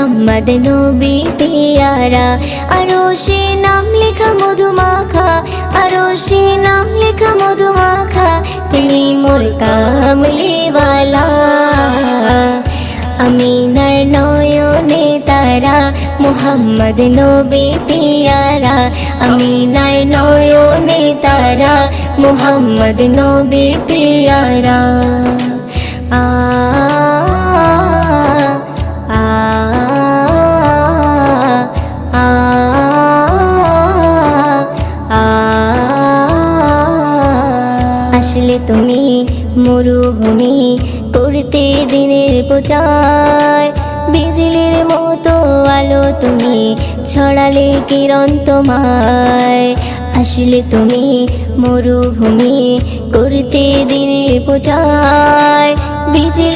मुहम्मद नबी प्यारा। अरोशे नाम लिखा मधुमाखा, अरोशे नाम लिखा मधुमाखा, तिनी मोर कामली वाला। आमिनार नयने तारा मुहम्मद नबी प्यारा। आमिनार नयने तारा मुहम्मद नबी प्यारा। आ आ आ आ আসলে তুমি মরুভূমি করতে দিনের প্রচার, বিজলির মতো আলো তুমি ছড়ালে কিরণ তোমায়। আসলে তুমি মরুভূমি করতে দিনের প্রচার, বিজলি